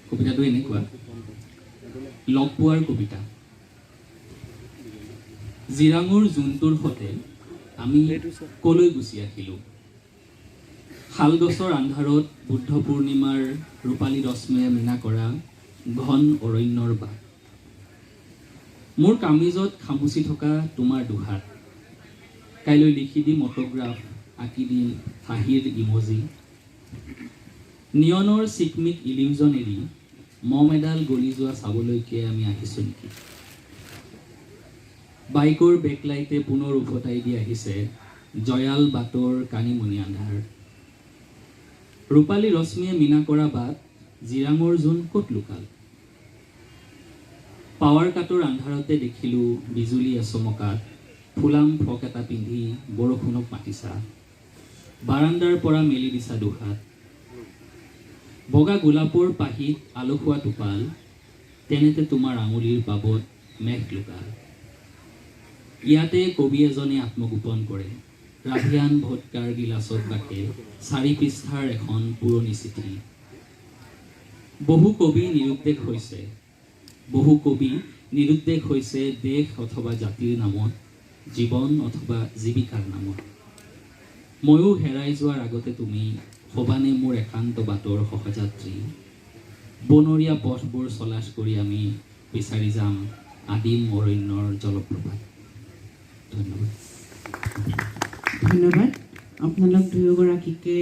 কবিতাটো এনেকুৱা লগ পোৱাৰ কবিতা জিৰাঙৰ জোনটোৰ সতে আমি কলৈ গুচি আহিলোঁ শালগছৰ আন্ধাৰত বুদ্ধ পূৰ্ণিমাৰ ৰূপালী ৰশ্মিয়ে মীনা কৰা ঘন অৰণ্যৰ বাট মোৰ কামিজত খামুচি থকা তোমাৰ দুহাত কাইলৈ লিখি দিম অটোগ্ৰাফ আঁকি দিম হাঁহিৰ ইমজি নিয়নৰ চিকমিক ইলিউজন এৰি মম এডাল গলি যোৱা চাবলৈকে আমি আহিছোঁ নেকি বাইকৰ বেকলাইটে পুনৰ উভতাই দি আহিছে জয়াল বাটৰ কানিমণি আন্ধাৰ ৰূপালী ৰশ্মিয়ে মীনা কৰা বাট জিৰাঙৰ জোন ক'ত লুকাল পাৱাৰ কাটৰ আন্ধাৰতে দেখিলোঁ বিজুলী এচমকাত ফুলাম ফ্ৰক এটা পিন্ধি বৰষুণক মাতিছা বাৰাণ্ডাৰ পৰা মেলি দিছা দুহাত বগা গোলাপৰ পাহিত আলসুৱা টোপাল তেনেতে তোমাৰ আঙুলিৰ বাবত মেঘ লুকাল ইয়াতে কবি এজনে আত্মগোপন কৰে ৰাভিয়ান ভটকাৰ গিলাচত বাকে 4 পৃষ্ঠাৰ এখন পুৰণি চিঠি বহু কবি নিৰুদ্দেশ হৈছে দেশ অথবা জাতিৰ নামত জীৱন অথবা জীৱিকাৰ নামত ময়ো হেৰাই যোৱাৰ আগতে তুমি সবানে মোৰ একান্ত বাটৰ সহযাত্ৰী বনৰীয়া পথবোৰ চলাচ কৰি আমি বিচাৰি যাম আদিম অৰণ্যৰ জলপ্ৰপাত ধন্যবাদ আপোনালোক দুয়োগৰাকীকে